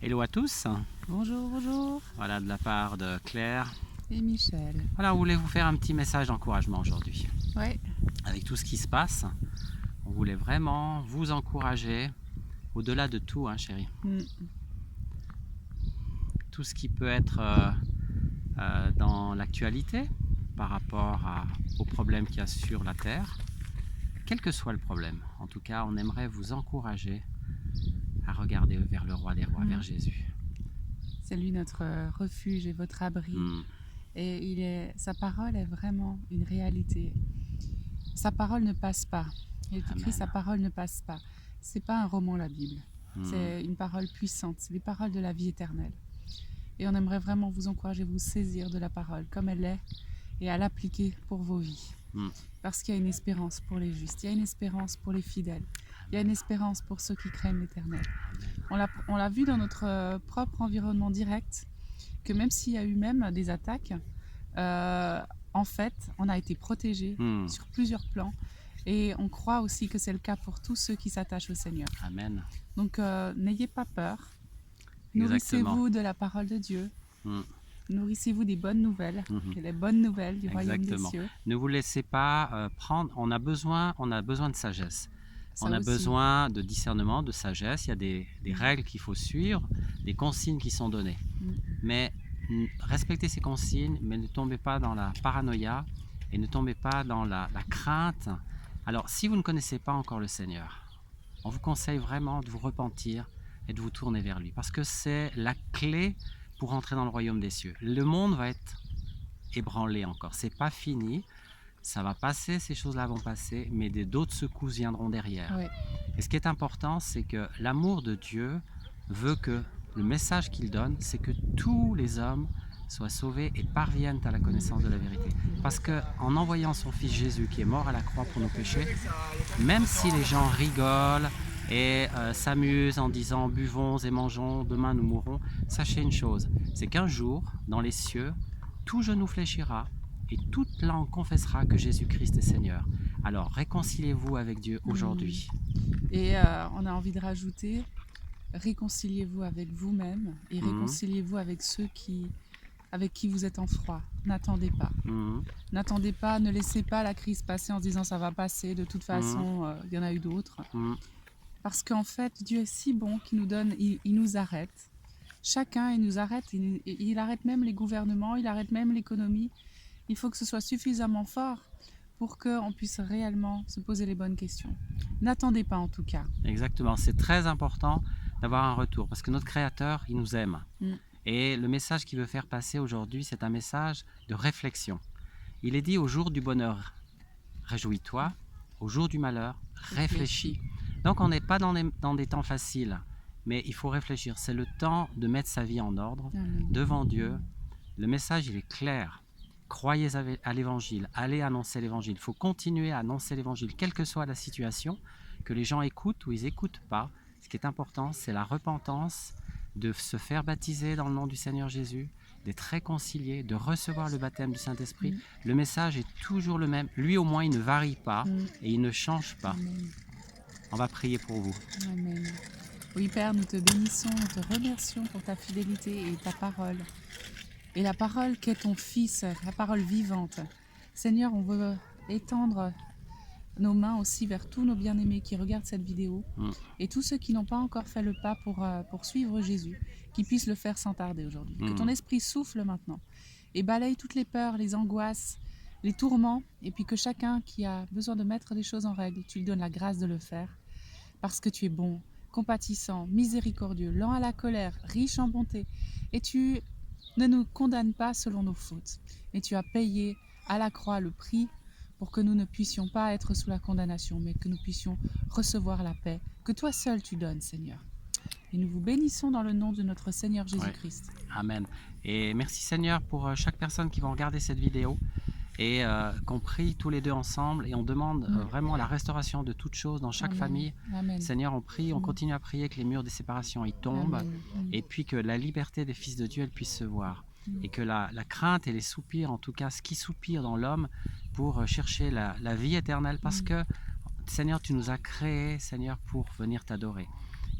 Hello à tous, Bonjour, bonjour. voilà de la part de Claire. Et Michel. Voilà, on voulait vous faire un petit message d'encouragement aujourd'hui. Ouais. Avec tout ce qui se passe, on voulait vraiment vous encourager, au-delà de tout, hein, chérie. Tout ce qui peut être dans l'actualité par rapport aux problèmes qu'il y a sur la terre, quel que soit le problème. En tout cas, on aimerait vous encourager à regarder vers le roi des rois, vers Jésus. C'est lui notre refuge et votre abri. Et sa parole est vraiment une réalité. Sa parole ne passe pas. Il est écrit, sa parole ne passe pas. C'est pas un roman, la Bible. C'est une parole puissante. C'est les paroles de la vie éternelle. Et on aimerait vraiment vous encourager, vous saisir de la parole comme elle est et à l'appliquer pour vos vies. Parce qu'il y a une espérance pour les justes, il y a une espérance pour les fidèles, il y a une espérance pour ceux qui craignent l'Éternel. On l'a vu dans notre propre environnement direct, que même s'il y a eu même des attaques, en fait, on a été protégés sur plusieurs plans. Et on croit aussi que c'est le cas pour tous ceux qui s'attachent au Seigneur. Amen. Donc, n'ayez pas peur. Nourrissez-vous de la parole de Dieu. Nourrissez-vous des bonnes nouvelles, et les bonnes nouvelles du royaume des cieux. Ne vous laissez pas prendre, on a besoin de sagesse. On a aussi besoin de discernement, de sagesse. Il y a des règles qu'il faut suivre, des consignes qui sont données. Mais respectez ces consignes, mais ne tombez pas dans la paranoïa et ne tombez pas dans la crainte. Alors, si vous ne connaissez pas encore le Seigneur, on vous conseille vraiment de vous repentir et de vous tourner vers lui, parce que c'est la clé pour entrer dans le royaume des cieux. Le monde va être ébranlé encore, c'est pas fini, ça va passer, ces choses-là vont passer, mais d'autres secousses viendront derrière. Oui. Et ce qui est important, c'est que l'amour de Dieu veut que le message qu'il donne, c'est que tous les hommes soient sauvés et parviennent à la connaissance de la vérité. Parce qu'en envoyant son Fils Jésus qui est mort à la croix pour nos péchés, même si les gens rigolent et s'amusent en disant « buvons et mangeons, demain nous mourrons », sachez une chose, c'est qu'un jour, dans les cieux, tout genou fléchira et toute langue confessera que Jésus-Christ est Seigneur. Alors réconciliez-vous avec Dieu aujourd'hui. Et on a envie de rajouter, réconciliez-vous avec vous-même et réconciliez-vous avec ceux avec qui vous êtes en froid. N'attendez pas. N'attendez pas, ne laissez pas la crise passer en se disant ça va passer, de toute façon, il y en a eu d'autres. Parce qu'en fait, Dieu est si bon qu'il nous donne, il nous arrête. Chacun, il nous arrête, il arrête même les gouvernements, il arrête même l'économie. Il faut que ce soit suffisamment fort pour qu'on puisse réellement se poser les bonnes questions. N'attendez pas en tout cas. Exactement, c'est très important d'avoir un retour parce que notre Créateur, il nous aime. Et le message qu'il veut faire passer aujourd'hui, c'est un message de réflexion. Il est dit au jour du bonheur, réjouis-toi, au jour du malheur, réfléchis. Donc on n'est pas dans des temps faciles, mais il faut réfléchir. C'est le temps de mettre sa vie en ordre devant Dieu. Le message, il est clair. Croyez à l'évangile, allez annoncer l'évangile. Il faut continuer à annoncer l'évangile, quelle que soit la situation, que les gens écoutent ou ils n'écoutent pas. Ce qui est important, c'est la repentance, de se faire baptiser dans le nom du Seigneur Jésus, d'être réconcilié, de recevoir le baptême du Saint-Esprit. Le message est toujours le même. Lui, au moins, il ne varie pas et il ne change pas. On va prier pour vous. Amen. Oui, Père, nous te bénissons, nous te remercions pour ta fidélité et ta parole. Et la parole qu'est ton Fils, la parole vivante. Seigneur, on veut étendre nos mains aussi vers tous nos bien-aimés qui regardent cette vidéo et tous ceux qui n'ont pas encore fait le pas pour suivre Jésus, qui puissent le faire sans tarder aujourd'hui. Que ton esprit souffle maintenant et balaye toutes les peurs, les angoisses, les tourments, et puis que chacun qui a besoin de mettre les choses en règle, tu lui donnes la grâce de le faire, parce que tu es bon, compatissant, miséricordieux, lent à la colère, riche en bonté, et tu ne nous condamnes pas selon nos fautes, et tu as payé à la croix le prix pour que nous ne puissions pas être sous la condamnation, mais que nous puissions recevoir la paix que toi seul tu donnes, Seigneur. Et nous vous bénissons dans le nom de notre Seigneur Jésus-Christ. Amen. Et merci Seigneur pour chaque personne qui va regarder cette vidéo et qu'on prie tous les deux ensemble et on demande vraiment la restauration de toutes choses dans chaque famille. Seigneur, on prie, on continue à prier que les murs des séparations y tombent et puis que la liberté des fils de Dieu elle puisse se voir. Et que la crainte et les soupirs, en tout cas ce qui soupire dans l'homme pour chercher la vie éternelle, parce que Seigneur, tu nous as créés, Seigneur, pour venir t'adorer.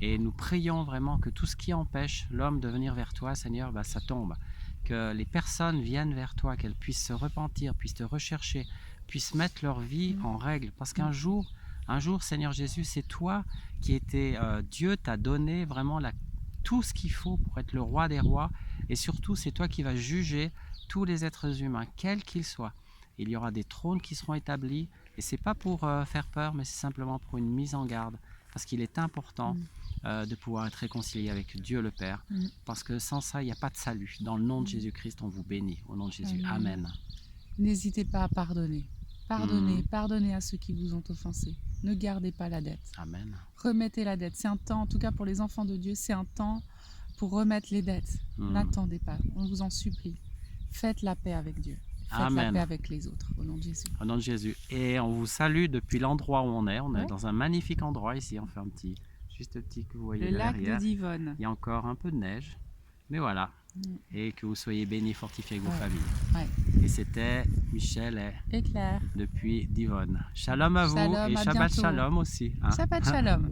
Et nous prions vraiment que tout ce qui empêche l'homme de venir vers toi, Seigneur, ça tombe. Que les personnes viennent vers toi, qu'elles puissent se repentir, puissent te rechercher, puissent mettre leur vie en règle. Parce qu'un jour, Seigneur Jésus, c'est toi qui étais, Dieu t'a donné vraiment tout ce qu'il faut pour être le roi des rois. Et surtout, c'est toi qui vas juger tous les êtres humains, quels qu'ils soient. Il y aura des trônes qui seront établis. Et c'est pas pour faire peur, mais c'est simplement pour une mise en garde. Parce qu'il est important de pouvoir être réconcilié avec Dieu le Père. Parce que sans ça, il n'y a pas de salut. Dans le nom de Jésus-Christ, on vous bénit. Au nom de Jésus. Amen. N'hésitez pas à pardonner. Pardonnez à ceux qui vous ont offensé. Ne gardez pas la dette. Amen. Remettez la dette. C'est un temps, en tout cas pour les enfants de Dieu, c'est un temps pour remettre les dettes. N'attendez pas, on vous en supplie. Faites la paix avec Dieu. Faites la paix avec les autres, au nom de Jésus. Au nom de Jésus. Et on vous salue depuis l'endroit où on est. On est dans un magnifique endroit ici. On fait juste un petit que vous voyez le lac derrière. de Divonne. Il y a encore un peu de neige. Mais voilà. Et que vous soyez bénis, fortifiés avec vos familles. Et c'était Michel et Claire depuis Divonne. Shalom à vous Shalom, et à Shabbat bientôt. Shalom aussi. Shabbat Shalom.